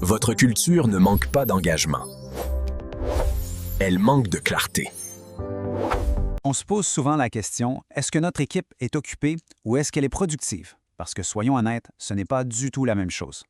Votre culture ne manque pas d'engagement. Elle manque de clarté. On se pose souvent la question, est-ce que notre équipe est occupée ou est-ce qu'elle est productive? Parce que, soyons honnêtes, ce n'est pas du tout la même chose.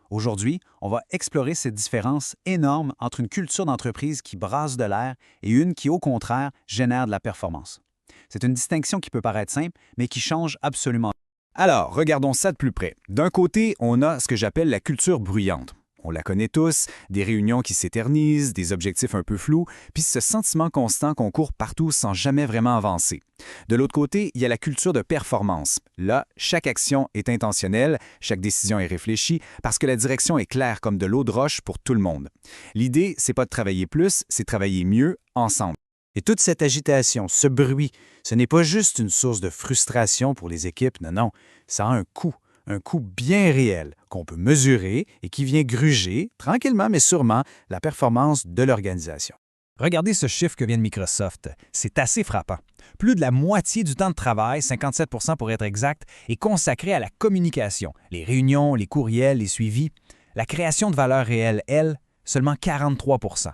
Aujourd'hui, on va explorer cette différence énorme entre une culture d'entreprise qui brasse de l'air et une qui, au contraire, génère de la performance. C'est une distinction qui peut paraître simple, mais qui change absolument. Alors, regardons ça de plus près. D'un côté, on a ce que j'appelle la culture bruyante. On la connaît tous, des réunions qui s'éternisent, des objectifs un peu flous, puis ce sentiment constant qu'on court partout sans jamais vraiment avancer. De l'autre côté, il y a la culture de performance. Là, chaque action est intentionnelle, chaque décision est réfléchie, parce que la direction est claire comme de l'eau de roche pour tout le monde. L'idée, c'est pas de travailler plus, c'est de travailler mieux ensemble. Et toute cette agitation, ce bruit, ce n'est pas juste une source de frustration pour les équipes, non, ça a un coût bien réel qu'on peut mesurer et qui vient gruger, tranquillement mais sûrement, la performance de l'organisation. Regardez ce chiffre que vient de Microsoft. C'est assez frappant. Plus de la moitié du temps de travail, 57 % pour être exact, est consacré à la communication, les réunions, les courriels, les suivis. La création de valeur réelle, elle, seulement 43 %.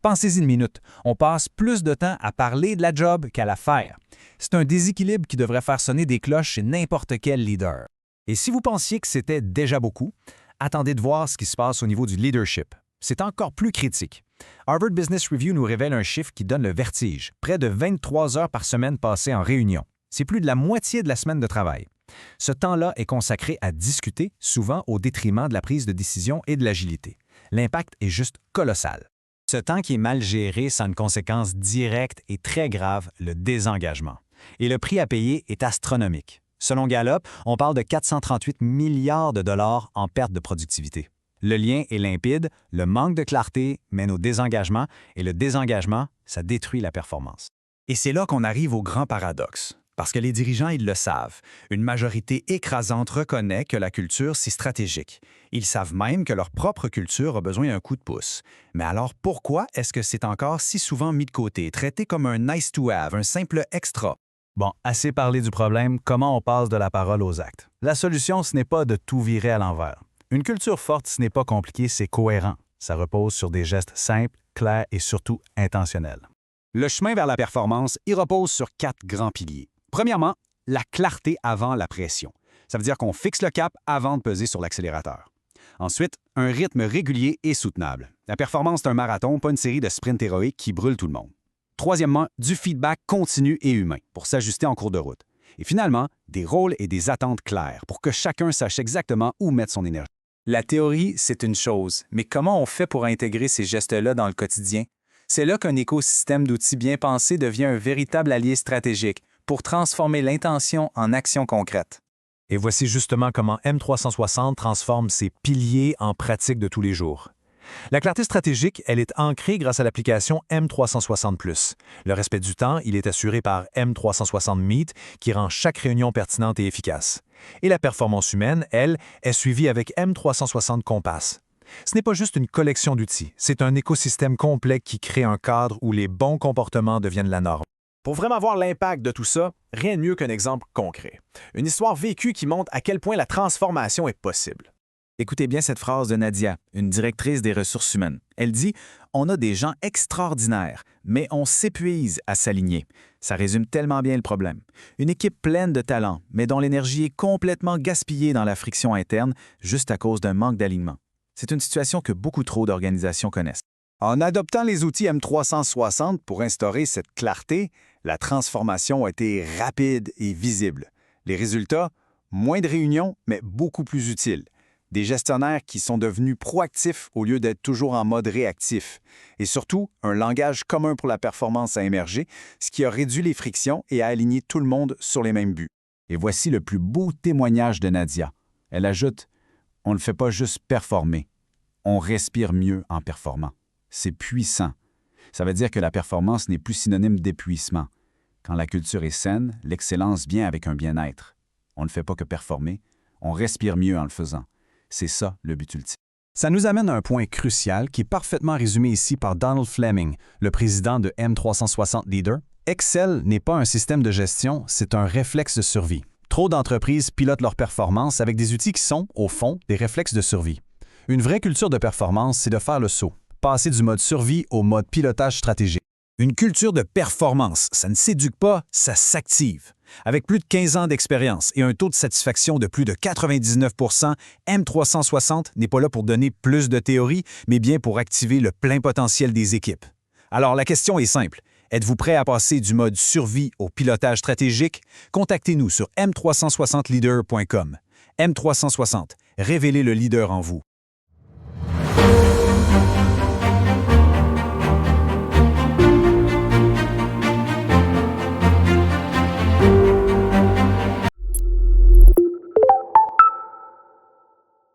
Pensez-y une minute, on passe plus de temps à parler de la job qu'à la faire. C'est un déséquilibre qui devrait faire sonner des cloches chez n'importe quel leader. Et si vous pensiez que c'était déjà beaucoup, attendez de voir ce qui se passe au niveau du leadership. C'est encore plus critique. Harvard Business Review nous révèle un chiffre qui donne le vertige. Près de 23 heures par semaine passées en réunion. C'est plus de la moitié de la semaine de travail. Ce temps-là est consacré à discuter, souvent au détriment de la prise de décision et de l'agilité. L'impact est juste colossal. Ce temps qui est mal géré, ça a une conséquence directe et très grave, le désengagement. Et le prix à payer est astronomique. Selon Gallup, on parle de 438 milliards de dollars en perte de productivité. Le lien est limpide, le manque de clarté mène au désengagement et le désengagement, ça détruit la performance. Et c'est là qu'on arrive au grand paradoxe. Parce que les dirigeants, ils le savent. Une majorité écrasante reconnaît que la culture, c'est stratégique. Ils savent même que leur propre culture a besoin d'un coup de pouce. Mais alors pourquoi est-ce que c'est encore si souvent mis de côté, traité comme un nice to have, un simple extra? Bon, assez parlé du problème, comment on passe de la parole aux actes? La solution, ce n'est pas de tout virer à l'envers. Une culture forte, ce n'est pas compliqué, c'est cohérent. Ça repose sur des gestes simples, clairs et surtout intentionnels. Le chemin vers la performance, il repose sur 4 grands piliers. Premièrement, la clarté avant la pression. Ça veut dire qu'on fixe le cap avant de peser sur l'accélérateur. Ensuite, un rythme régulier et soutenable. La performance, c'est un marathon, pas une série de sprints héroïques qui brûlent tout le monde. Troisièmement, du feedback continu et humain pour s'ajuster en cours de route. Et finalement, des rôles et des attentes claires pour que chacun sache exactement où mettre son énergie. La théorie, c'est une chose, mais comment on fait pour intégrer ces gestes-là dans le quotidien? C'est là qu'un écosystème d'outils bien pensés devient un véritable allié stratégique pour transformer l'intention en action concrète. Et voici justement comment M360 transforme ces piliers en pratique de tous les jours. La clarté stratégique, elle est ancrée grâce à l'application M360+. Le respect du temps, il est assuré par M360 Meet, qui rend chaque réunion pertinente et efficace. Et la performance humaine, elle, est suivie avec M360 Compass. Ce n'est pas juste une collection d'outils, c'est un écosystème complet qui crée un cadre où les bons comportements deviennent la norme. Pour vraiment voir l'impact de tout ça, rien de mieux qu'un exemple concret. Une histoire vécue qui montre à quel point la transformation est possible. Écoutez bien cette phrase de Nadia, une directrice des ressources humaines. Elle dit « On a des gens extraordinaires, mais on s'épuise à s'aligner. » Ça résume tellement bien le problème. Une équipe pleine de talents, mais dont l'énergie est complètement gaspillée dans la friction interne juste à cause d'un manque d'alignement. C'est une situation que beaucoup trop d'organisations connaissent. En adoptant les outils M360 pour instaurer cette clarté, la transformation a été rapide et visible. Les résultats, moins de réunions, mais beaucoup plus utiles. Des gestionnaires qui sont devenus proactifs au lieu d'être toujours en mode réactif. Et surtout, un langage commun pour la performance a émergé, ce qui a réduit les frictions et a aligné tout le monde sur les mêmes buts. Et voici le plus beau témoignage de Nadia. Elle ajoute « On ne fait pas juste performer, on respire mieux en performant. C'est puissant. Ça veut dire que la performance n'est plus synonyme d'épuisement. Quand la culture est saine, l'excellence vient avec un bien-être. On ne fait pas que performer, on respire mieux en le faisant. C'est ça le but ultime. Ça nous amène à un point crucial qui est parfaitement résumé ici par Donald Fleming, le président de M360 Leader. Excel n'est pas un système de gestion, c'est un réflexe de survie. Trop d'entreprises pilotent leur performance avec des outils qui sont, au fond, des réflexes de survie. Une vraie culture de performance, c'est de faire le saut, passer du mode survie au mode pilotage stratégique. Une culture de performance, ça ne s'éduque pas, ça s'active. Avec plus de 15 ans d'expérience et un taux de satisfaction de plus de 99 %, M360 n'est pas là pour donner plus de théorie, mais bien pour activer le plein potentiel des équipes. Alors la question est simple. Êtes-vous prêt à passer du mode survie au pilotage stratégique? Contactez-nous sur m360leader.com. M360, révélez le leader en vous.